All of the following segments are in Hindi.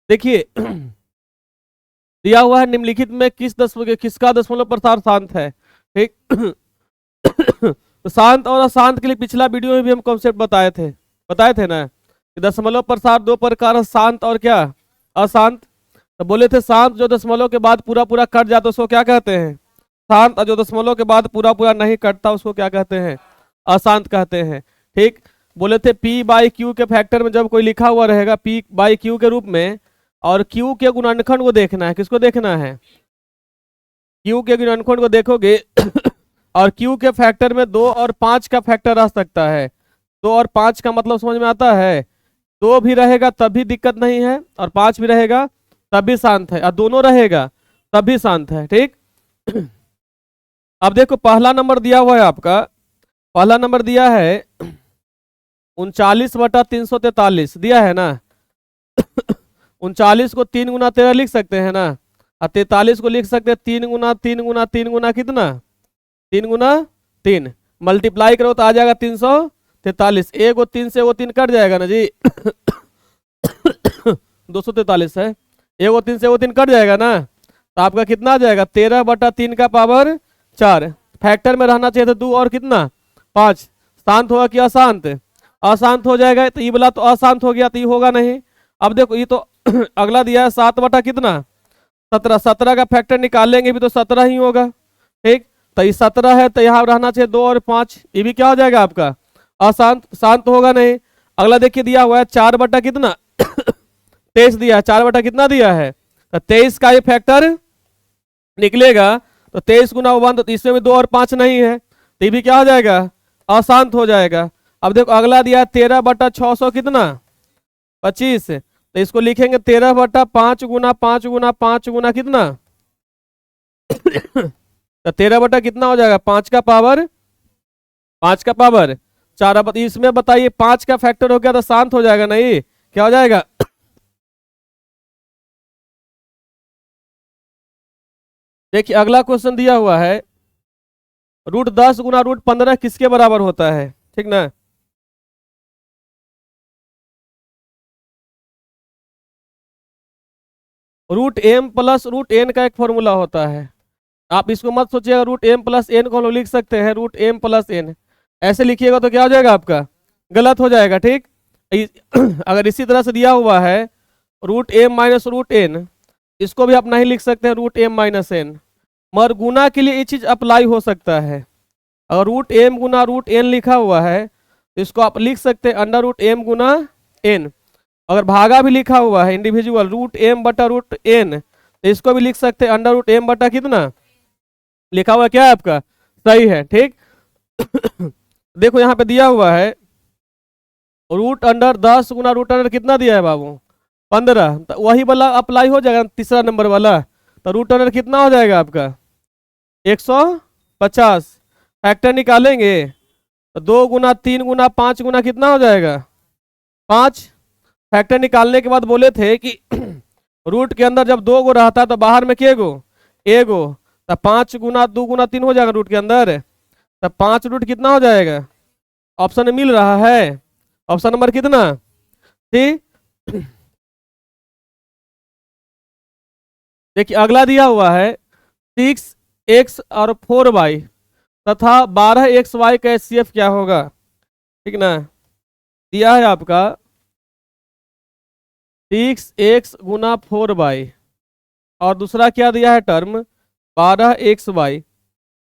देखिए दिया हुआ है निम्नलिखित में किसका दशमलव प्रसार शांत है। ठीक तो शांत और अशांत के लिए पिछला वीडियो में भी हम कॉन्सेप्ट बताए थे ना कि दशमलव प्रसार दो प्रकार है, शांत और क्या अशांत। तो बोले थे शांत जो दशमलव के बाद पूरा पूरा कट जाता है उसको क्या कहते हैं शांत, और जो दशमलव के बाद पूरा पूरा नहीं कटता उसको क्या कहते हैं अशांत कहते हैं। ठीक, बोले थे पी बाई क्यू के फैक्टर में जब कोई लिखा हुआ रहेगा पी बाई क्यू के रूप में, और क्यू के गुणनखंड को देखना है। किसको देखना है? क्यू के गुणनखंड को देखोगे और क्यू के फैक्टर में 2 और 5 का फैक्टर आ सकता है। 2 और 5 का मतलब समझ में आता है? 2 भी रहेगा तब भी दिक्कत नहीं है, और 5 भी रहेगा तब भी शांत है, और दोनों रहेगा तब भी शांत है। ठीक अब देखो पहला नंबर दिया हुआ है आपका, पहला नंबर दिया है 39/343 दिया है ना 39 को 3 गुना 13 लिख सकते हैं ना, और 43 को लिख सकते हैं 3 गुना 3 गुना 3 गुना कितना 3 गुना 3, मल्टीप्लाई करो तो आ जाएगा 343। एक वो 3 से वो 3 कट जाएगा ना जी 243 है, एक वो 3 से वो 3 कट जाएगा ना, तो आपका कितना आ जाएगा 13/3 का पावर 4। फैक्टर में रहना चाहिए था 2 और कितना 5। शांत होगा कि अशांत? अशांत हो जाएगा, तो ये बोला तो अशांत हो गया, तो ये होगा नहीं। अब देखो ये तो अगला दिया है 7 कितना 17, 17 का फैक्टर निकालेंगे भी तो 17 ही होगा। ठीक, तो ये 17 है, तो यहाँ रहना चाहिए 2 और 5, ये भी क्या हो जाएगा आपका अशांत, शांत होगा नहीं। अगला देखिए दिया हुआ है 4 कितना 23 दिया है, 4 कितना दिया है, तो 23 का ये फैक्टर निकलेगा, तो 23 गुना 1, तो इसमें भी 2 और 5 नहीं है, तो ये भी क्या हो जाएगा अशांत हो जाएगा। अब देखो अगला दिया है 13/600 कितना 25, तो इसको लिखेंगे 13/5 गुना 5 गुना 5 गुना कितना तो 13 कितना हो जाएगा 5 का पावर 4। अब इसमें बताइए 5 का फैक्टर हो गया तो शांत हो जाएगा नहीं, क्या हो जाएगा देखिए अगला क्वेश्चन दिया हुआ है √10 गुना √15 किसके बराबर होता है। ठीक ना, √m प्लस √n का एक फॉर्मूला होता है। आप इसको मत सोचिएगा √m प्लस n को हम लोग लिख सकते हैं √m प्लस n, ऐसे लिखिएगा तो क्या हो जाएगा आपका गलत हो जाएगा। ठीक अगर इसी तरह से दिया हुआ है √m माइनस √n, इसको भी आप नहीं लिख सकते हैं √m माइनस n, मगर गुना के लिए ये चीज अप्लाई हो सकता है। अगर √m गुना √n लिखा हुआ है तो इसको आप लिख सकते हैं √m गुना n। अगर भागा भी लिखा हुआ है इंडिविजुअल √m बटा √n, तो इसको भी लिख सकते हैं √m बटा कितना लिखा हुआ क्या है आपका सही है। ठीक देखो यहाँ पे दिया हुआ है √10 गुना √अंडर कितना दिया है बाबू 15, तो वही वाला अप्लाई हो जाएगा तीसरा नंबर वाला, तो √अंडर कितना हो जाएगा आपका 150। फैक्टर निकालेंगे तो 2 गुना 3 गुना 5 गुना कितना हो जाएगा 5। फैक्टर निकालने के बाद बोले थे कि रूट के अंदर जब 2 गो रहता है तो बाहर में के गो एगो, तो 5 गुना 2 गुना 3 हो जाएगा रूट के अंदर, तब 5 रूट कितना हो जाएगा ऑप्शन में मिल रहा है ऑप्शन नंबर कितना ठीक। देखिए अगला दिया हुआ है 6x और 4y तथा 12xy का HCF क्या होगा। ठीक ना, दिया है आपका 6x गुना 4y और दूसरा क्या दिया है टर्म 12xy।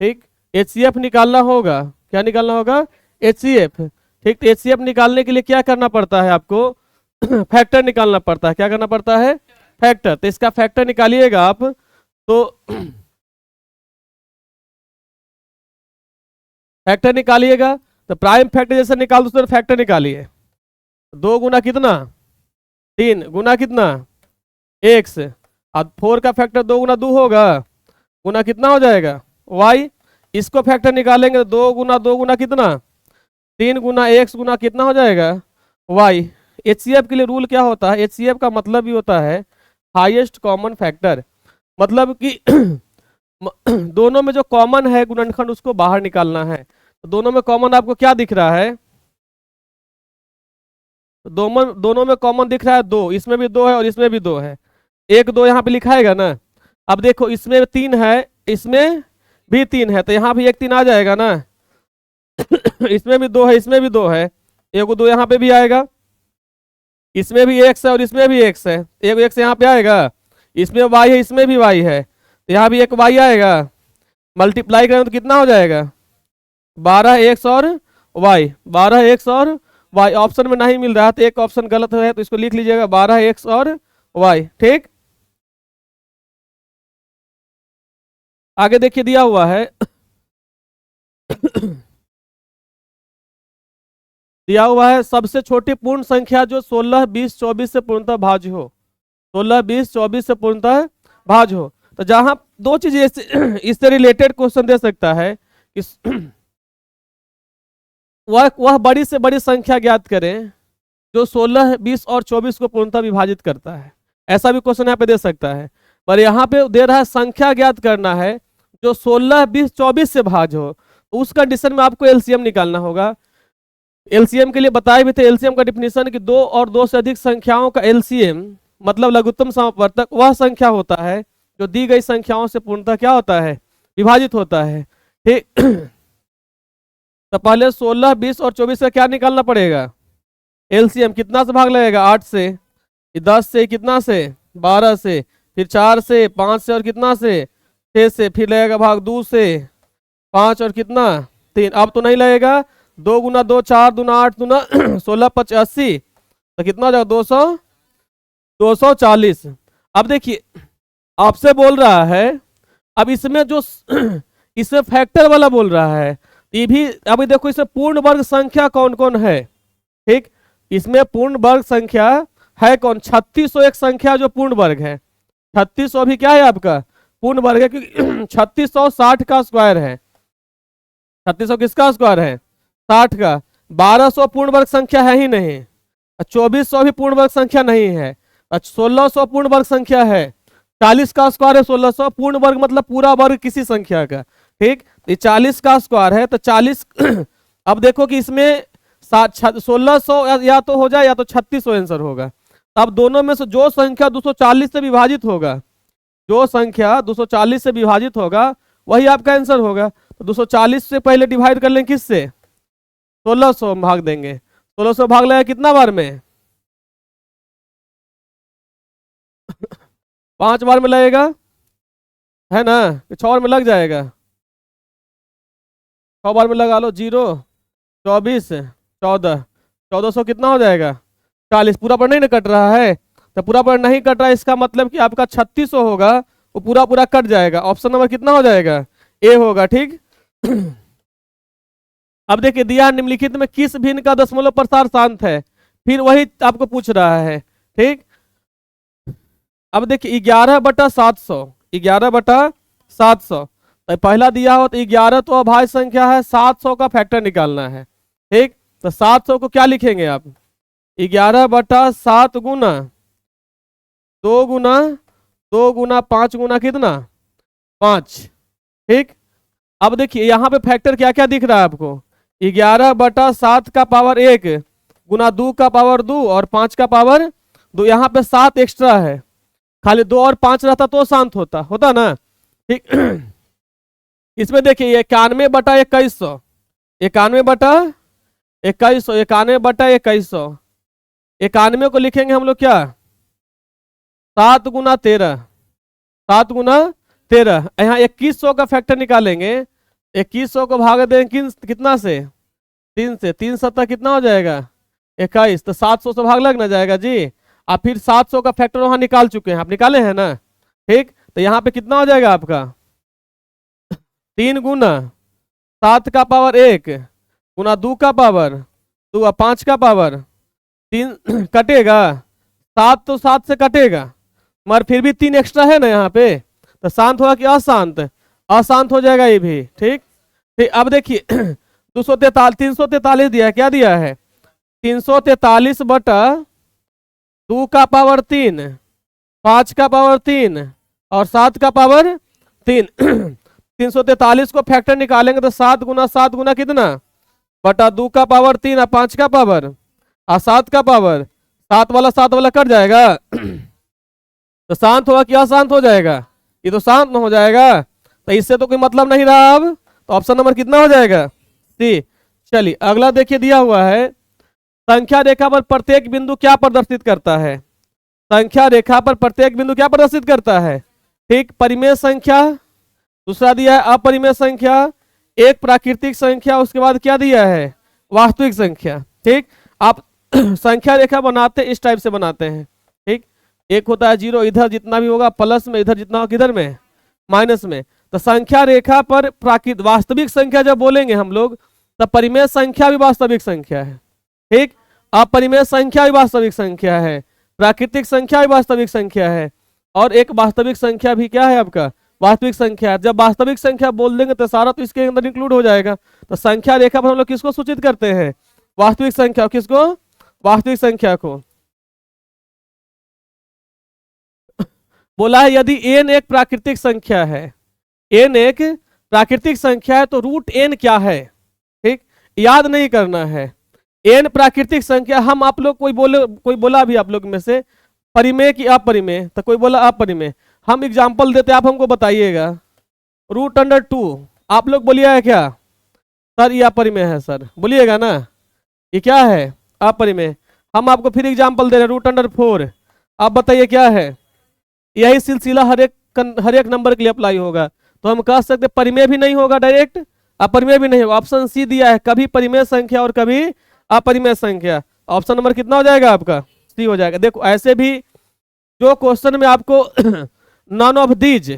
ठीक, HCF निकालना होगा, क्या निकालना होगा HCF। ठीक, तो HCF निकालने के लिए क्या करना पड़ता है आपको फैक्टर निकालना पड़ता है। क्या करना पड़ता है फैक्टर, तो इसका फैक्टर निकालिएगा आप तो फैक्टर निकालिएगा तो प्राइम फैक्टर जैसे निकाल दो फैक्टर निकालिए 2 गुना कितना 3 गुना कितना x, और 4 का फैक्टर 2 गुना 2 होगा गुना कितना हो जाएगा y। इसको फैक्टर निकालेंगे तो 2 गुना 2 गुना कितना 3 गुना x गुना कितना हो जाएगा y। HCF के लिए रूल क्या होता है, HCF का मतलब भी होता है हाईएस्ट कॉमन फैक्टर, मतलब कि दोनों में जो कॉमन है गुणनखंड उसको बाहर निकालना है। तो दोनों में कॉमन आपको क्या दिख रहा है, तो दोनों दोनों में कॉमन दिख रहा है 2, इसमें भी 2 है और इसमें भी 2 है, 1 2 यहाँ पे लिखाएगा ना। अब देखो इसमें 3 है, इसमें भी 3 है, तो यहाँ भी 1 3 आ जाएगा ना। इसमें भी 2 है, इसमें भी 2 है, 1 2 यहाँ पे भी आएगा, इसमें भी x है और इसमें भी x है, 1 x यहाँ पे आएगा, इसमें y है इसमें भी y है, तो यहाँ भी एक y आएगा, मल्टीप्लाई करें तो कितना हो जाएगा 12x और y, 12x और y ऑप्शन में नहीं मिल रहा, तो एक ऑप्शन गलत है, तो इसको लिख लीजिएगा 12x और y। ठीक, आगे देखिए दिया हुआ है दिया हुआ है सबसे छोटी पूर्ण संख्या जो 16 20 24 से पूर्णतः भाज्य हो, 16 20 24 से पूर्णतः भाज्य हो। तो जहां दो चीजें इससे रिलेटेड क्वेश्चन दे सकता है कि वह बड़ी से बड़ी संख्या ज्ञात करें जो 16 20 और 24 को पूर्णतः विभाजित करता है, ऐसा भी क्वेश्चन यहाँ पे दे सकता है। पर यहाँ पे दे रहा है संख्या ज्ञात करना है जो 16 20 24 से भाज्य हो, तो उस कंडीशन में आपको एलसीएम निकालना होगा। एलसीएम के लिए बताए भी थे, एलसीएम का डिफिनेशन कि 2 और 2 से अधिक संख्याओं का एलसीएम मतलब लघुत्तम समापवर्तक वह संख्या होता है जो दी गई संख्याओं से पूर्णतः क्या होता है, विभाजित होता है। ठीक, तो पहले 16 20 और 24 का क्या निकालना पड़ेगा एलसीएम, कितना से भाग लगेगा 8 से, 10 से, कितना से 12 से, फिर 4 से, 5 से और कितना से 6 से, फिर लगेगा भाग 2 से, 5 और कितना 3, अब तो नहीं लगेगा, 2 गुना 2 4 दूना 8 दूना 16 85, तो कितना हो जाएगा 200 240। अब देखिए आपसे बोल रहा है, अब इसमें जो इसमें फैक्टर वाला बोल रहा है, ये भी अभी देखो इसमें पूर्ण वर्ग संख्या कौन कौन है। ठीक, इसमें पूर्ण वर्ग संख्या है कौन, 3600 एक संख्या जो पूर्ण वर्ग है, 3600 भी क्या है आपका पूर्ण वर्ग है, क्योंकि 3660 का स्क्वायर है, 3600 किसका स्क्वायर है 60 का, 1200 पूर्ण वर्ग संख्या है ही नहीं, 2400 भी पूर्ण वर्ग संख्या नहीं है, 1600 पूर्ण वर्ग संख्या है, 40 का स्क्वायर है 1600, पूर्ण वर्ग मतलब पूरा वर्ग किसी संख्या का। ठीक, ये 40 का स्क्वायर है, तो 40 अब देखो कि इसमें 1600 या तो हो जाए या तो 3600 आंसर होगा। अब दोनों में से जो संख्या 240 से विभाजित होगा, जो संख्या 240 से विभाजित होगा वही आपका आंसर होगा। तो 240 से पहले डिवाइड कर लें किससे, 1600 भाग देंगे, 1600 भाग लगेगा कितना बार में 5 बार में लगेगा है ना, 6 बार में लग जाएगा, 6 बार में लगा लो, 0 24 14 1400 कितना हो जाएगा 40, पूरा पर नहीं ना कट रहा है, तो पूरा पर नहीं कट रहा है इसका मतलब कि आपका 3600 होगा, वो पूरा पूरा कट जाएगा, ऑप्शन नंबर कितना हो जाएगा ए होगा। ठीक, अब देखिए दिया निम्नलिखित में किस भिन्न का दशमलव प्रसार शांत है, फिर वही आपको पूछ रहा है। ठीक, अब देखिए 11/700, 11/700, तो पहला दिया हो तो 11 तो अभाज्य संख्या है, 700 का फैक्टर निकालना है। ठीक, तो 700 को क्या लिखेंगे आप 11/7 गुना 2 गुना 2 गुना 5 गुना कितना 5। ठीक, अब देखिए यहाँ पे फैक्टर क्या क्या दिख रहा है आपको, 11/7 का पावर 1 गुना 2 का पावर 2 और 5 का पावर 2, यहाँ पे 7 एक्स्ट्रा है, खाली 2 और 5 रहता तो शांत होता ना। ठीक, इसमें देखिए 91/2100, 91/2100, 91/2100, 91 को लिखेंगे हम लोग क्या 7 गुना 13, 7 गुना 13, यहाँ 2100 का फैक्टर निकालेंगे, 2100 को भाग देंगे कितना से 3 से, 3 7 कितना हो जाएगा 21, तो 700 से भाग लग ना जाएगा जी। आप फिर 700 का फैक्टर वहां निकाल चुके हैं, आप निकाले हैं ना। ठीक, तो यहाँ पे कितना हो जाएगा आपका 3 गुना 7 का पावर 1 गुना 2 का पावर 2 और 5 का पावर 3 कटेगा, 7 तो 7 से कटेगा, मगर फिर भी 3 एक्स्ट्रा है ना यहाँ पे, तो शांत होगा कि अशांत, अशांत हो जाएगा ये भी। ठीक, ठीक, अब देखिए 343 दिया, क्या दिया है 343/2 का पावर 3, 5 का पावर 3 और 7 का पावर 3। 343 को फैक्टर निकालेंगे तो 7 गुना कितना बटा 2 का पावर 3 और 5 का पावर, और 7 का पावर 7 वाला कट जाएगा तो शांत होगा कि अशांत हो जाएगा? ये तो शांत न हो जाएगा, तो इससे तो कोई मतलब नहीं रहा। अब तो ऑप्शन नंबर कितना हो जाएगा? सी। चलिए अगला देखिए, दिया हुआ है संख्या रेखा पर प्रत्येक बिंदु क्या प्रदर्शित करता है? संख्या रेखा पर प्रत्येक बिंदु क्या प्रदर्शित करता है? ठीक, परिमेय संख्या, दूसरा दिया है अपरिमेय संख्या, एक प्राकृतिक संख्या, उसके बाद क्या दिया है? वास्तविक संख्या। ठीक, आप संख्या रेखा बनाते इस टाइप से बनाते हैं। ठीक, एक होता है 0, इधर जितना भी होगा प्लस में, इधर जितना होगा किधर में? माइनस में। तो संख्या रेखा पर प्राकृतिक वास्तविक संख्या जब बोलेंगे हम लोग, तब परिमेय संख्या भी वास्तविक संख्या है। ठीक, अपरिमेय संख्या भी वास्तविक संख्या है, प्राकृतिक संख्या भी वास्तविक संख्या है, और एक वास्तविक संख्या भी क्या है आपका? वास्तविक संख्या है। जब वास्तविक संख्या बोल देंगे तो सारा तो इसके अंदर इंक्लूड हो जाएगा। तो संख्या रेखा पर हम लोग किसको सूचित करते हैं? वास्तविक संख्या। किसको? वास्तविक संख्या को। बोला है यदि n एक प्राकृतिक संख्या है, n एक प्राकृतिक संख्या है तो रूट n क्या है? ठीक, याद नहीं करना है। n प्राकृतिक संख्या, हम आप लोग कोई बोला भी आप लोग में से परिमेय की अपरिमेय, तो कोई बोला अपरिमेय, हम एग्जाम्पल देते आप हमको बताइएगा। √2 आप लोग बोलिए है क्या? सर ये अपरिमेय है सर, बोलिएगा ना। ये क्या है? अपरिमेय। हम आपको फिर एग्जाम्पल दे रहे हैं √4, आप बताइए क्या है? यही सिलसिला हर एक नंबर के लिए अप्लाई होगा। तो हम कह सकते परिमेय भी नहीं होगा डायरेक्ट, अपरिमेय भी नहीं होगा। ऑप्शन सी दिया है, कभी परिमेय संख्या और कभी अपरिमेय संख्या। ऑप्शन नंबर कितना हो जाएगा आपका? सी हो जाएगा। देखो ऐसे भी जो क्वेश्चन में आपको नॉन ऑफ दीज,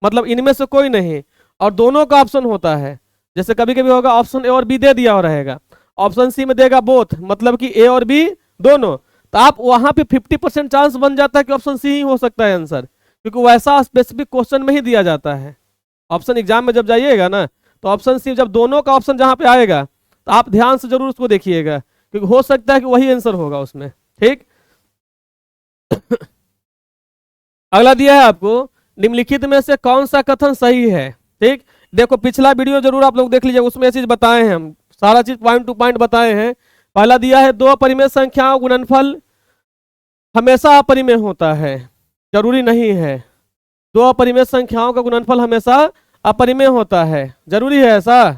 मतलब इनमें से कोई नहीं, और दोनों का ऑप्शन होता है, जैसे कभी कभी होगा ऑप्शन ए और बी दे दिया हो रहेगा, ऑप्शन सी में देगा बोथ, मतलब कि ए और बी दोनों, तो आप वहां पे 50% चांस बन जाता है कि ऑप्शन सी ही हो सकता है आंसर, क्योंकि वैसा स्पेसिफिक क्वेश्चन में ही दिया जाता है। ऑप्शन एग्जाम में जब जाइएगा ना, तो ऑप्शन सी जब दोनों का ऑप्शन जहां पे आएगा तो आप ध्यान से जरूर उसको देखिएगा, क्योंकि हो सकता है कि वही आंसर होगा उसमें। ठीक अगला दिया है आपको, निम्नलिखित में से कौन सा कथन सही है? ठीक, देखो पिछला वीडियो जरूर आप लोग देख लीजिए, उसमें ये चीज बताए हैं, हम सारा चीज पॉइंट टू पॉइंट बताए हैं। पहला दिया है 2 अपरिमेय संख्याओं गुणनफल हमेशा अपरिमेय होता है, जरूरी नहीं है। 2 अपरिमेय संख्याओं का गुणनफल हमेशा अपरिमेय होता है, जरूरी है ऐसा?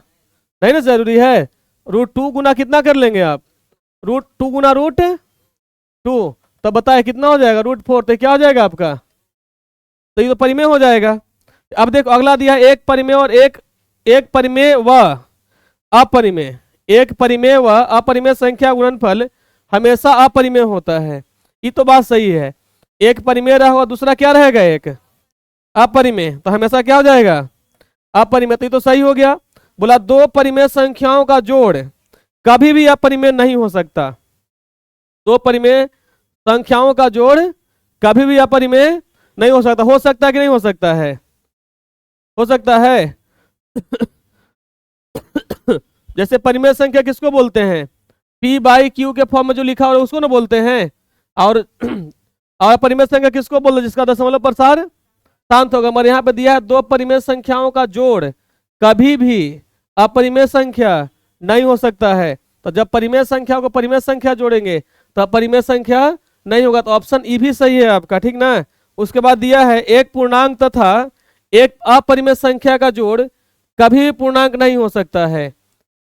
नहीं ना जरूरी है। √2 गुना कितना कर लेंगे आप? √2 गुना √2, तब बताए कितना हो जाएगा? √4, तो क्या हो जाएगा आपका? तो ये तो परिमेय हो जाएगा। अब देखो अगला दिया है एक परिमेय और एक परिमेय व अपरिमेय, एक परिमेय व अपरिमेय संख्या गुणनफल हमेशा अपरिमेय होता है। ये तो बात सही है। एक परिमेय रहा, दूसरा क्या रहेगा? एक अपरिमेय, तो हमेशा क्या हो जाएगा? अपरिमेय। तो ये तो सही हो गया। बोला 2 परिमेय संख्याओं का जोड़ कभी भी अपरिमेय नहीं हो सकता। 2 परिमेय संख्याओं का जोड़ कभी भी अपरिमेय नहीं हो सकता। हो सकता है कि नहीं हो सकता है? हो सकता है। जैसे परिमेय संख्या किसको बोलते हैं? P/Q के फॉर्म में जो लिखा हो उसको ना बोलते हैं। और परिमेय संख्या किसको बोलते हैं? जिसका दशमलव प्रसार शांत होगा। मगर यहाँ पे दिया है 2 परिमेय संख्याओं का जोड़ कभी भी अपरिमेय संख्या नहीं हो सकता है। तो जब परिमेय संख्या को परिमेय संख्या जोड़ेंगे तो परिमेय संख्या नहीं होगा। तो ऑप्शन ई भी सही है आपका, ठीक ना। उसके बाद दिया है एक पूर्णांक तथा एक अपरिमेय संख्या का जोड़ कभी भी पूर्णांक नहीं हो सकता है।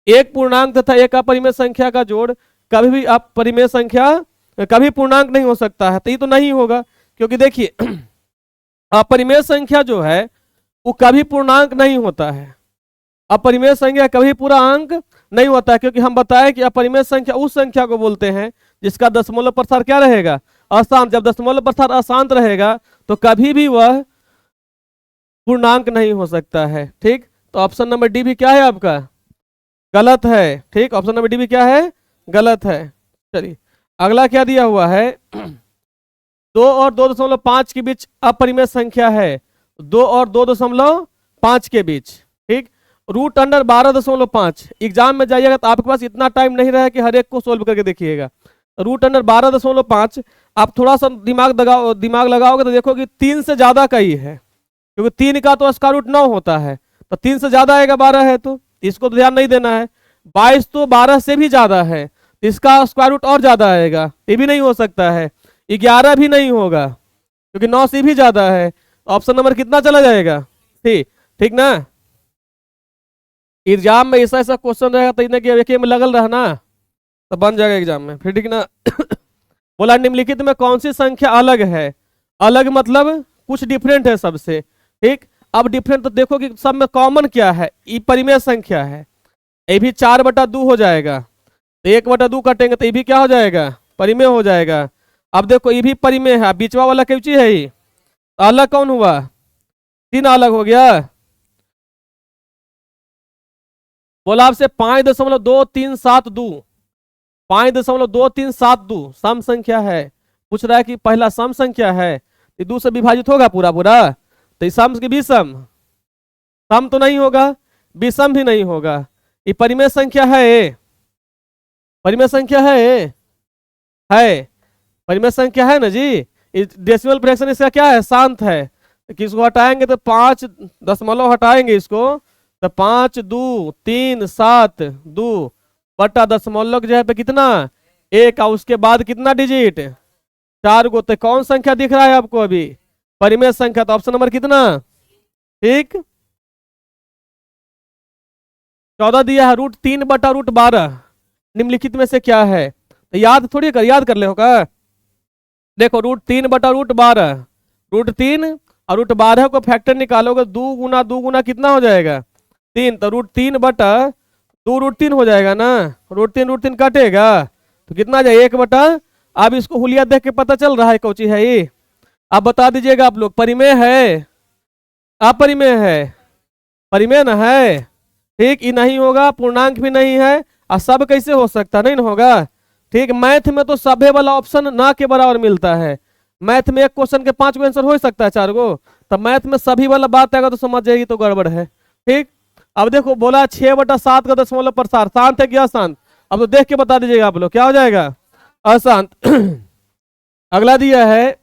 एक पूर्णांक तथा एक अपरिमेय संख्या का जोड़ कभी भी अपरिमेय संख्या कभी पूर्णांक नहीं हो सकता है। तो ये तो नहीं होगा, क्योंकि देखिए अपरिमेय संख्या जो है वो कभी पूर्णांक नहीं होता है। अपरिमेय संख्या कभी पूरा अंक नहीं होता है, क्योंकि हम बताएं कि अपरिमेय संख्या उस संख्या को बोलते हैं जिसका दशमलव प्रसार क्या रहेगा? अशांत। जब दशमलव प्रसार अशांत रहेगा तो कभी भी वह पूर्णांक नहीं हो सकता है। ठीक, तो ऑप्शन नंबर डी भी क्या है आपका? गलत है। ठीक, ऑप्शन नंबर डी भी क्या है? गलत है। चलिए अगला क्या दिया हुआ है? 2 और 2.5 के बीच अपरिमेय संख्या है, 2 और 2.5 के बीच। ठीक, √12.5। एग्जाम में जाइएगा तो आपके पास इतना टाइम नहीं रहा कि हर एक को सोल्व करके देखिएगा। √12.5 आप थोड़ा सा दिमाग लगाओगे तो देखोगे 3 से ज्यादा का ही है, क्योंकि 3 का तो स्क्वायर रूट 9 होता है, तो 3 से ज्यादा आएगा, 12 है तो इसको तो ध्यान नहीं देना है। 22 तो 12 से भी ज्यादा है, इसका स्क्वायर रूट और ज्यादा आएगा, ये भी नहीं हो सकता है। 11 भी नहीं होगा क्योंकि 9 से भी ज्यादा है। ऑप्शन नंबर कितना चला जाएगा? ठीक, ठीक ना। एग्जाम में ऐसा ऐसा क्वेश्चन रहेगा तो इन्हें कि में लगल रहा ना तो बन जाएगा एग्जाम में फिर, ठीक ना। बोला निम्नलिखित में कौन सी संख्या अलग है? अलग मतलब कुछ डिफरेंट है सबसे, ठीक। अब डिफरेंट तो देखो कि सब में कॉमन क्या है, ये परिमेय संख्या है। ये भी 4/2 हो जाएगा, तो 1/2 कटेंगे तो ये भी क्या हो जाएगा? परिमेय हो जाएगा। अब देखो ये भी परिमेय है, बीचवा वाला कैसी है ये, तो अलग कौन हुआ? 3 अलग हो गया। बोला आपसे 5.2372, 5.2372 सम संख्या है। पूछ रहा है कि पहला सम संख्या है, ये 2 से विभाजित होगा पूरा पूरा, तो ये सम की विषम, सम तो नहीं होगा, विषम भी नहीं होगा। ये परिमेय संख्या है, परिमेय संख्या है परिमेय संख्या है ना जी। डेसिमल फ्रैक्शन इसका क्या है? शांत है। किसको हटाएंगे तो 5 दशमलव हटाएंगे इसको, तो 5 2 3 7 2 बटा दशमलव की जगह पे कितना? 1, और उसके बाद कितना डिजिट? 4 गो। तो कौन संख्या दिख रहा है आपको अभी? परिमेय संख्या। तो ऑप्शन नंबर कितना? ठीक, 14 दिया है। √3/√12 निम्नलिखित में से क्या है? तो याद थोड़ी कर, याद कर ले होगा। देखो √3/√12, √3 और √12 को फैक्टर निकालोगे, 2 गुना 2 गुना कितना हो जाएगा? 3, तो √3/2 √3 हो जाएगा ना। √3 काटेगा तो कितना आ जाएगा? 1/। अब इसको हुलिया देख के पता चल रहा है कौन सी है ये, आप बता दीजिएगा आप लोग। परिमेय है, अपरिमेय है? परिमेय ना है, ठीक। ये नहीं होगा, पूर्णांक भी नहीं है, और सब कैसे हो सकता? नहीं ना होगा, ठीक। मैथ में तो सभे वाला ऑप्शन ना के बराबर मिलता है। मैथ में एक क्वेश्चन के 5 गो आंसर हो सकता है, 4 गो, तो मैथ में सभी वाला बात आएगा तो समझ जाएगी तो गड़बड़ है, ठीक। अब देखो बोला 6/7 का दशमलव प्रसार, शांत है क्या अशांत? अब तो देख के बता दीजिएगा आप लोग, क्या हो जाएगा? अशांत। अगला दिया है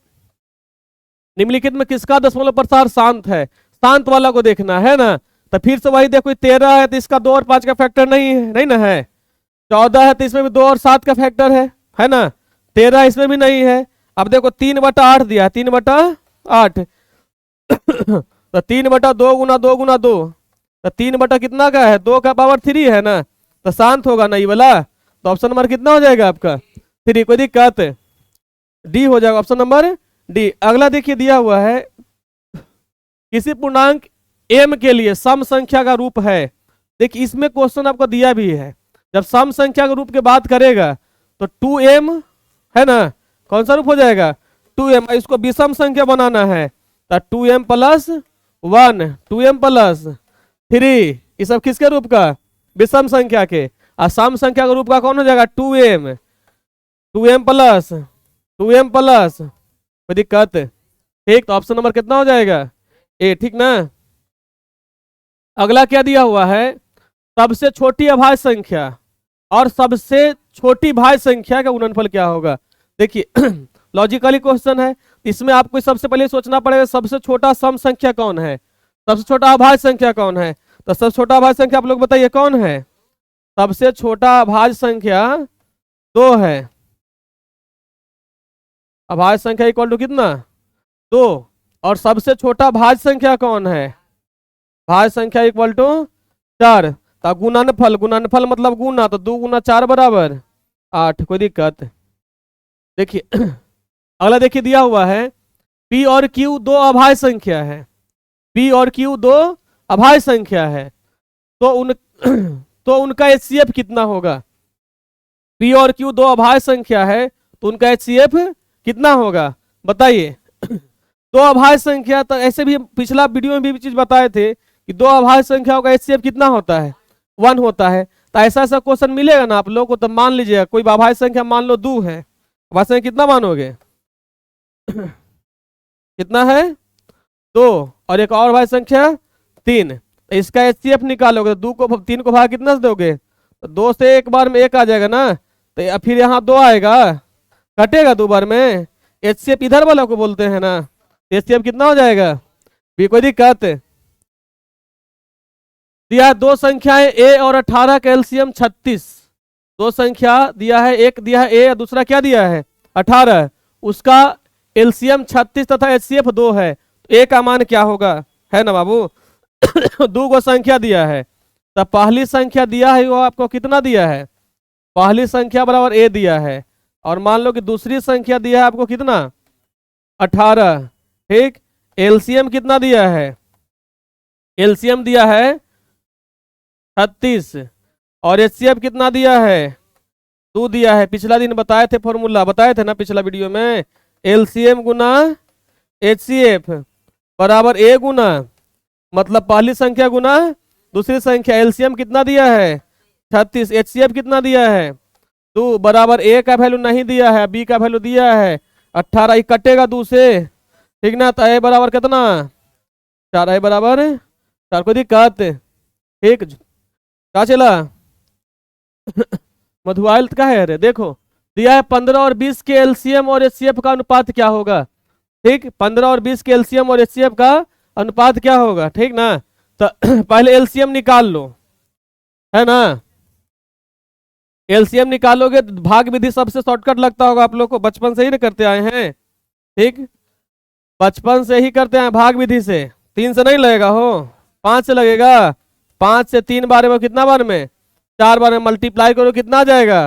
निम्नलिखित में किसका दशमलव प्रसार शांत है? शांत वाला को देखना है ना। तो फिर से वही देखो, 13 है तो इसका 2 और 5 का फैक्टर नहीं है, नहीं ना है। 14 है तो इसमें भी 2 और 7 का फैक्टर है ना। 13 इसमें भी नहीं है। अब देखो 3/8 दिया, 3/8 तो 3/2 गुना 2 गुना 2, तो 3 कितना का है? 2 का पावर 3 है ना, तो शांत होगा ना ये वाला। तो ऑप्शन नंबर कितना हो जाएगा आपका? 3। कोई दिक्कत? डी हो जाएगा, ऑप्शन नंबर डी। अगला देखिए दिया हुआ है किसी पूर्णांक m के लिए सम संख्या का रूप है। देखिए इसमें क्वेश्चन आपको दिया भी है, जब सम संख्या के रूप की बात करेगा तो 2m है ना, कौन सा रूप हो जाएगा? 2m। इसको विषम संख्या बनाना है तो 2m + 1, 2m + 3, ये सब किसके रूप का? विषम संख्या के। और सम संख्या के रूप का कौन हो जाएगा? 2m, 2m + 2m +, कोई दिक्कत? ठीक, तो ऑप्शन नंबर कितना हो जाएगा? ए, ठीक ना। अगला क्या दिया हुआ है? सबसे छोटी अभाज्य संख्या और सबसे छोटी भाज्य संख्या का गुणनफल क्या होगा? देखिए लॉजिकली क्वेश्चन है, इसमें आपको सबसे पहले सोचना पड़ेगा सबसे छोटा सम संख्या कौन है, सबसे छोटा अभाज्य संख्या कौन है। तो सबसे छोटा अभाज्य संख्या आप लोग बताइए कौन है? सबसे छोटा अभाज्य संख्या 2 है। अभाज्य संख्या इक्वल टू कितना? 2। और सबसे छोटा भाज्य संख्या कौन है? भाज्य संख्या इक्वल टू 4। तो गुणनफल, गुणनफल मतलब गुना, तो 2 गुना 4 = 8, कोई दिक्कत? देखिए अगला देखिए दिया हुआ है P और Q 2 अभाज्य संख्या है, P और Q 2 अभाज्य संख्या है, तो उनका HCF कितना होगा? P और Q 2 अभाज्य संख्या है तो उनका HCF कितना होगा बताइए। 2 अभाज्य संख्या, तो ऐसे भी पिछला वीडियो में भी चीज बताए थे कि 2 अभाज्य संख्याओं का HCF कितना होता है? 1 होता है। तो ऐसा ऐसा क्वेश्चन मिलेगा ना आप लोगों को, तो मान लीजिएगा कोई अभाज्य संख्या मान लो 2 है, अभाज्य संख्या कितना मानोगे? कितना है? 2। और एक और अभाज्य संख्या 3, तो इसका HCF निकालोगे तो 2 को 3 को भाग कितना से दोगे? तो 2 से एक बार में 1 आ जाएगा ना, तो फिर यहाँ 2 आएगा, कटेगा 2 बार में। HCF इधर वाला को बोलते हैं ना, HCF कितना हो जाएगा? भी कोई दिक्कत? दिया 2 संख्याएं a और 18 का LCM 36, दो संख्या दिया है, एक दिया है ए, दूसरा क्या दिया है 18, उसका एलसीएम 36 तथा एचसीएफ 2 है, तो ए का मान क्या होगा, है ना बाबू। दो गो संख्या दिया है, तो पहली संख्या दिया है वो आपको कितना दिया है, पहली संख्या बराबर ए दिया है, और मान लो कि दूसरी संख्या दिया है आपको कितना 18, ठीक। एलसीएम कितना दिया है, एलसीएम दिया है 36, और एचसीएफ कितना दिया है 2 दिया है। पिछला दिन बताए थे, फॉर्मूला बताए थे ना पिछला वीडियो में, एलसीएम गुना एचसीएफ बराबर ए गुना, मतलब पहली संख्या गुना दूसरी संख्या। एलसीएम कितना दिया है 36, एचसीएफ कितना दिया है 2, बराबर ए का वैल्यू नहीं दिया है, बी का वैल्यू दिया है 18, ही कटेगा 2 से, ठीक ना। तो ए बराबर कितना 4, ए बराबर 4, कोई दिक्कत, ठीक। क्या चला मधुआइल का है, अरे देखो दिया है 15 और 20 के एलसीएम और एचसीएफ का अनुपात क्या होगा, ठीक। 15 और 20 के एलसीएम और एचसीएफ का अनुपात क्या होगा, ठीक ना। तो पहले एलसीएम निकाल लो, है ना। एलसीएम निकालोगे तो भाग विधि सबसे शॉर्टकट लगता होगा आप लोग को, बचपन से ही ना करते आए हैं, ठीक। बचपन से ही करते हैं भाग विधि से, 3 से नहीं लगेगा हो, 5 से लगेगा। 5 से 3 बार में कितना बार में 4 बार में मल्टीप्लाई करो कितना आ जाएगा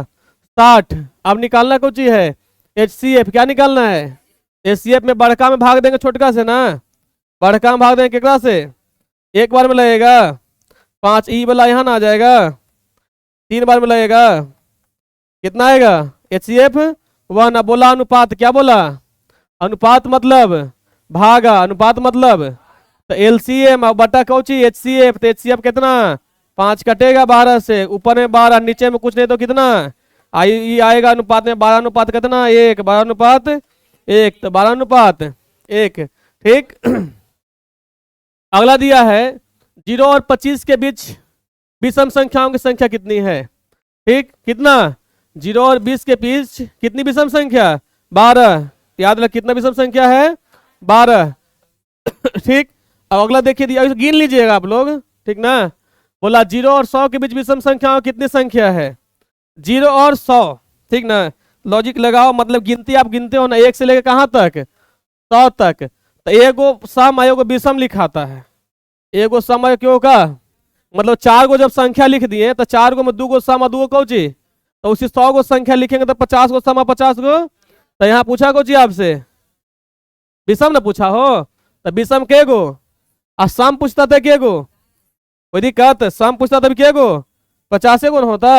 60। अब निकालना कुछ ही है एचसीएफ, क्या निकालना है, एचसीएफ में बड़का में भाग देंगे छोटका से ना, बड़का में भाग देंगे केकरा से, एक बार में लगेगा 5, ई वाला यहाँ ना आ जाएगा, 3 बार में लगेगा कितना आएगा एचसीएफ 1। अब बोला अनुपात, क्या बोला अनुपात मतलब भागा, अनुपात मतलब, तो एलसीएम और बटा कौची एचसीएफ, तो एचसीएफ कितना 5 कटेगा 12 से, ऊपर में 12 नीचे में कुछ नहीं तो कितना आई आएगा अनुपात में 12 अनुपात कितना 1, 12 अनुपात 1, तो 12 अनुपात 1, ठीक। अगला दिया है 0 और 25 के बीच विषम संख्याओं की संख्या कितनी है, ठीक। कितना 0 और 20 के बीच कितनी विषम संख्या 12, याद रख कितना विषम संख्या है 12, ठीक। अब अगला देखिए दिया, गिन लीजिएगा आप लोग, ठीक ना। बोला 0 और 100 के बीच विषम संख्याओं कितनी संख्या है 0 और 100, ठीक ना। लॉजिक लगाओ, मतलब गिनती आप गिनते हो ना 1 से लेकर कहाँ तक 100 तक, तो एगो सम एगो विषम लिखाता है, एगो सम क्यों का मतलब 4 गो जब संख्या लिख दिए तो 4 गो में 2 गो सम 2 गो कौची, तो उसी 100 गो संख्या लिखेंगे तो 50 गो सम 50 गो, तो यहाँ पूछा कौची आपसे विषम ना पूछा हो, तो विषम के गो आ सम पूछता था के गो, कोई दिक्कत, सम पूछता तब के गो 50 गो होता।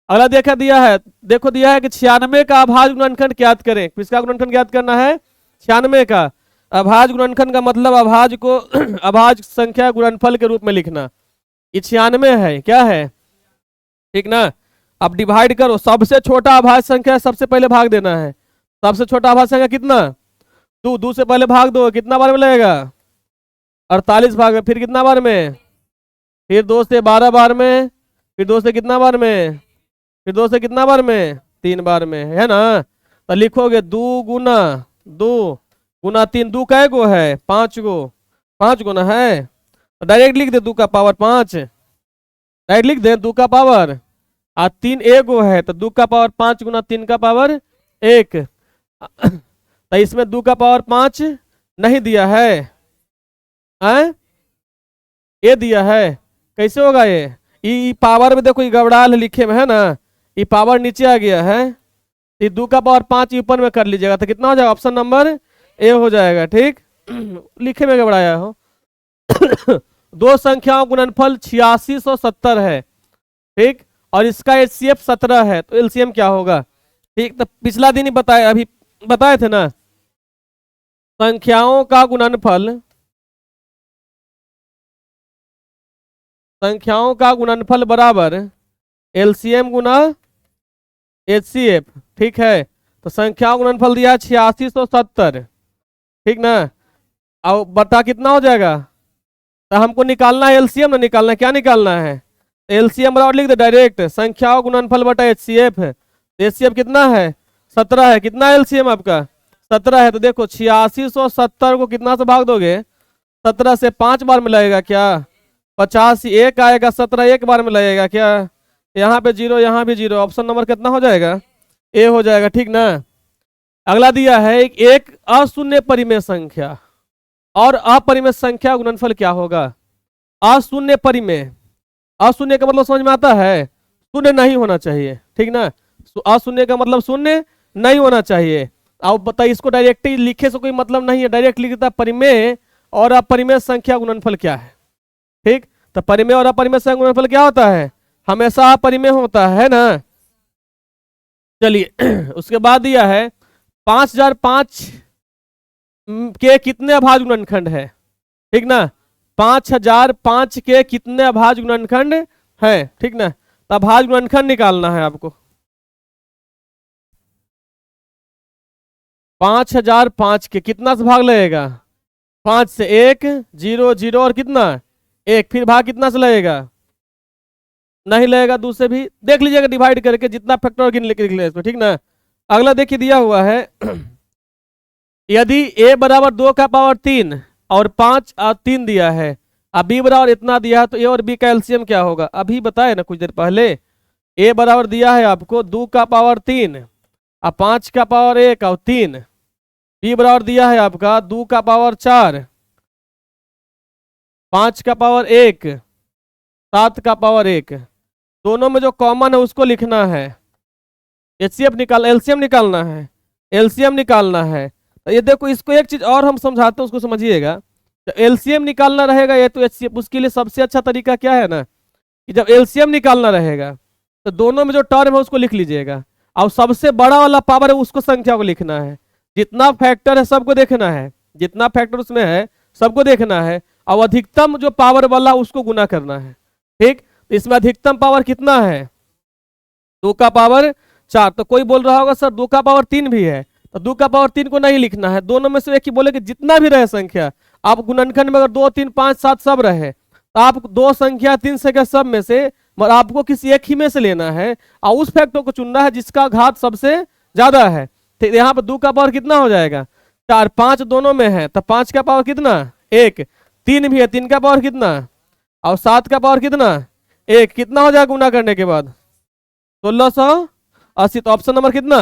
अगला देखा दिया है, देखो दिया है कि 96 का अभाज्य गुणनखंड ज्ञात करें, किसका गुणनखंड ज्ञात करना है 96 का। अभाज्य गुणनखंड का मतलब अभाज्य को अभाज्य संख्या गुणनफल के रूप में लिखना, ये 96 है, क्या है, ठीक ना। अब डिवाइड करो, सबसे छोटा अभाज्य संख्या सबसे पहले भाग देना है, सबसे छोटा अभाज्य संख्या कितना 2, 2 से पहले भाग दो, कितना बार में लगेगा 48 भाग में, फिर कितना बार में, फिर 2 से 12 बार में, फिर 2 से कितना बार में, फिर 2 से कितना बार में 3 बार में, है ना। तो लिखोगे 2 गुना 2 गुना 3, 2 कै गो है 5 गो, 5 गुना है, तो डायरेक्ट लिख दे 2 का पावर 5, डायरेक्ट लिख दे 2 का पावर, और 3 एक गो है तो 2 का पावर 5 गुना 3 का पावर 1, तो इसमें 2 का पावर 5 नहीं दिया है, ये दिया है, कैसे होगा ये पावर में देखो ये गबड़ाल लिखे में है ना, ये पावर नीचे आ गया है, ये 2 का पावर 5 ऊपर में कर लीजिएगा तो कितना हो जाएगा ऑप्शन नंबर ए हो जाएगा, ठीक। लिखे में गबड़ाया हो। दो संख्याओं गुणनफल 8670 है, ठीक, और इसका एचसीएफ 17 है, तो एलसीएम क्या होगा, ठीक। तो पिछला दिन ही बताए, अभी बताए थे ना, संख्याओं का गुणनफल, संख्याओं का गुणनफल बराबर एलसीएम गुना एचसीएफ, ठीक है। तो संख्याओं का गुणनफल दिया 8670, ठीक ना। अब बटा कितना हो जाएगा, तो हमको निकालना है एलसीएम ना, निकालना है, क्या निकालना है एलसीएम बराबर लिख दे डायरेक्ट संख्याओं गुणनफल बटा एचसीएफ, एचसीएफ कितना है 17 है, कितना एलसीएम आपका 17 है। तो देखो 8670 को कितना से भाग दोगे 17 से 5 बार में लगेगा क्या 50, एक आएगा 17 एक बार में लगेगा क्या, यहाँ पे 0, यहाँ भी 0, ऑप्शन नंबर कितना हो जाएगा? ए हो जाएगा, ठीक ना। अगला दिया है एक अशून्य परिमेय संख्या और अपरिमेय संख्या गुणनफल क्या होगा? अशून्य परिमेय, अशून्य का मतलब समझ में आता है, शून्य नहीं होना चाहिए, ठीक ना। अशून्य का मतलब शून्य नहीं होना चाहिए। अब बताइए, इसको डायरेक्ट लिखे से कोई मतलब नहीं है, डायरेक्ट लिख देता परिमेय और अपरिमेय संख्या गुणनफल क्या है, ठीक। तो परिमेय और अपरिमेय संख्या गुणनफल क्या होता है? हमेशा अपरिमेय होता है ना। चलिए उसके बाद दिया है 5005 के कितने अभाज्य गुणनखंड है, ठीक ना। 5005 के कितने अभाज्य गुणनखंड है, ठीक ना। तो अभाज्य गुणनखंड निकालना है आपको। 5005 के कितना से भाग लगेगा? 5 से 1, 0 0 और कितना 1, फिर भाग कितना से लगेगा? नहीं लगेगा, दूसरे भी देख लीजिएगा डिवाइड करके, जितना फैक्टर गिन लिख ले इसमें, ठीक ना। अगला देखिए दिया हुआ है यदि a बराबर 2 का पावर 3 और 5 और 3 दिया है, अब b बराबर इतना दिया है, तो a और b का एलसीएम क्या होगा? अभी बताए ना कुछ देर पहले। a बराबर दिया है आपको 2 का पावर 3 और 5 का पावर 1 और 3, b बराबर दिया है आपका 2 का पावर 4, 5 का पावर 1, 7 का पावर 1। दोनों में जो कॉमन है उसको लिखना है, एचसीएफ निकाल, एलसीएम निकालना है, एलसीएम निकालना है। तो ये देखो, इसको एक चीज और हम समझाते हैं, उसको समझिएगा। तो एलसीएम निकालना रहेगा ये तो एचसीएफ, उसके लिए सबसे अच्छा तरीका क्या है ना, कि जब एलसीएम निकालना रहेगा तो दोनों में जो टर्म है उसको लिख लीजिएगा, और सबसे बड़ा वाला पावर है उसको संख्या को लिखना है। जितना फैक्टर है सबको देखना है, जितना फैक्टर उसमें है सबको देखना है, और अधिकतम जो पावर वाला उसको गुना करना है, ठीक। तो इसमें अधिकतम पावर कितना है? 2 का पावर 4। तो कोई बोल रहा होगा सर 2 का पावर 3 भी है, तो 2 का पावर 3 को नहीं लिखना है, दोनों में से एक ही बोले कि जितना भी रहे संख्या, आप गुणनखंड में अगर 2 3 5 7 सब रहे, तो आप 2 संख्या 3 संख्या सब में से, मगर आपको किसी एक ही में से लेना है और उस फैक्टर को चुनना है जिसका घात सबसे ज्यादा है। तो यहाँ पर 2 का पावर कितना हो जाएगा? 4, 5 दोनों में है, तो 5 का पावर कितना? 1, 3 भी है, 3 का पावर कितना? और 7 का पावर कितना? 1। कितना हो जाएगा गुना करने के बाद? 1680। तो ऑप्शन नंबर कितना?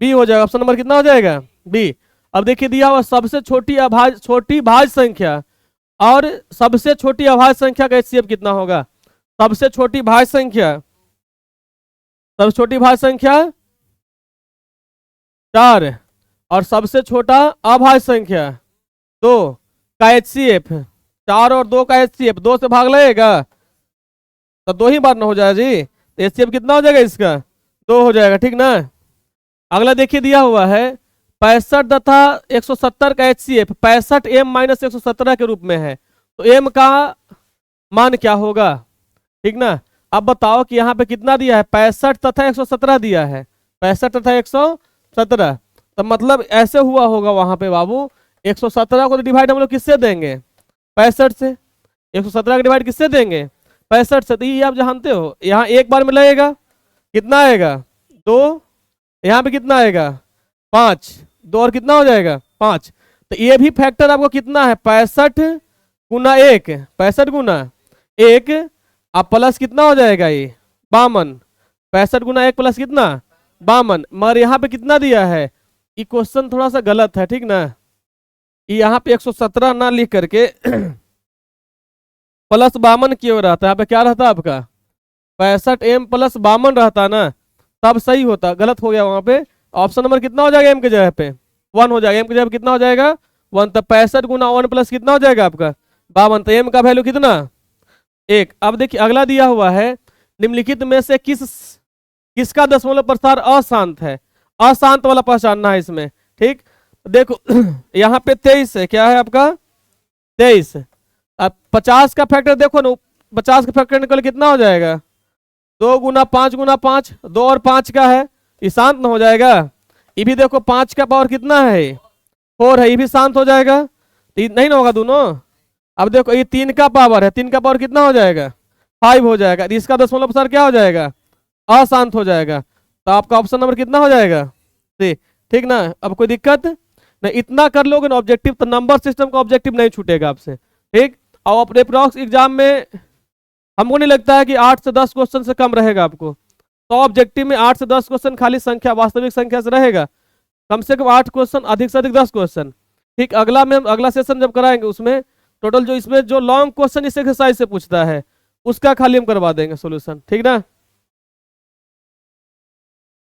बी हो जाएगा। ऑप्शन नंबर कितना हो जाएगा? बी। अब देखिए दिया हुआ सबसे छोटी भाज्य संख्या और सबसे छोटी अभाज्य संख्या का एचसीएफ कितना होगा? सबसे छोटी भाज्य संख्या, सबसे छोटी भाज्य संख्या 4 और सबसे छोटा अभाज्य संख्या 2 का एचसीएफ, 4 और 2 का एचसीएफ, 2 से भाग लगेगा तो 2 ही बार ना हो जाएगा जी। तो एचसीएफ कितना हो जाएगा इसका? 2 हो जाएगा, ठीक ना। अगला देखिए दिया हुआ है 65 तथा 170 का एचसीएफ 65 m माइनस 117 के रूप में है, तो m का मान क्या होगा, ठीक ना। अब बताओ कि यहाँ पे कितना दिया है? 65 तथा 117 दिया है, 65 तथा 117। तो मतलब ऐसे हुआ होगा वहां पे बाबू, 117 को तो डिवाइड हम लोग किससे देंगे? 65 से। 117 का डिवाइड किससे देंगे? 65 से। तो ये आप जानते हो, यहाँ एक बार में लगेगा, कितना आएगा? 2। यहाँ पे कितना आएगा? 5। 2 और कितना हो जाएगा? 5। तो ये भी फैक्टर आपको कितना है? 65 गुना 1, 65 गुना 1, अब प्लस कितना हो जाएगा? ये 52। 65 गुना 1 प्लस कितना? 52। मगर यहाँ पे कितना दिया है? ये क्वेश्चन थोड़ा सा गलत है, ठीक ना। यहाँ पे 117 ना लिख करके प्लस 52 क्यों रहता है? यहाँ पे क्या रहता है आपका? 65 m प्लस 52 रहता ना, तब सही होता, गलत हो गया वहां पे। ऑप्शन नंबर कितना हो जाएगा? m के जगह पे 1 हो जाएगा, m के जगह पे कितना हो जाएगा? 1। तो 65 गुना 1 प्लस कितना हो जाएगा आपका? 52। तो m का वैल्यू कितना? 1। अब देखिए अगला दिया हुआ है निम्नलिखित में से किसका दशमलव प्रसार अशांत है? अशांत वाला पहचानना है इसमें, ठीक। देखो यहाँ पे 23 है, क्या है आपका? 23। अब 50 का फैक्टर देखो ना, 50 का फैक्टर निकल कितना हो जाएगा? 2 गुना 5 गुना 5, 2 और 5 का है, ये शांत न हो जाएगा। ये भी देखो 5 का पावर कितना है? 4 है, ये भी शांत हो जाएगा। तो नहीं ना होगा दोनों। अब देखो ये 3 का पावर है, 3 का पावर कितना हो जाएगा? 5 हो जाएगा। इसका दशमलव प्रसार क्या हो जाएगा? अशांत हो जाएगा। तो आपका ऑप्शन नंबर कितना हो जाएगा? सी, ठीक ना। अब कोई दिक्कत नहीं, इतना कर लोगे ना ऑब्जेक्टिव, तो नंबर सिस्टम का ऑब्जेक्टिव नहीं छूटेगा आपसे, ठीक। और अपने प्रॉक्स एग्जाम में हमको नहीं लगता है कि 8 से 10 क्वेश्चन से कम रहेगा आपको। तो ऑब्जेक्टिव में 8 से 10 क्वेश्चन खाली संख्या, वास्तविक संख्या से रहेगा, कम से कम 8 क्वेश्चन, अधिक से अधिक 10 क्वेश्चन। ठीक, अगला में अगला सेशन जब कराएंगे उसमें टोटल जो इसमें जो लॉन्ग क्वेश्चन इस एक्सरसाइज से पूछता है उसका खाली हम करवा देंगे सोल्यूशन, ठीक ना।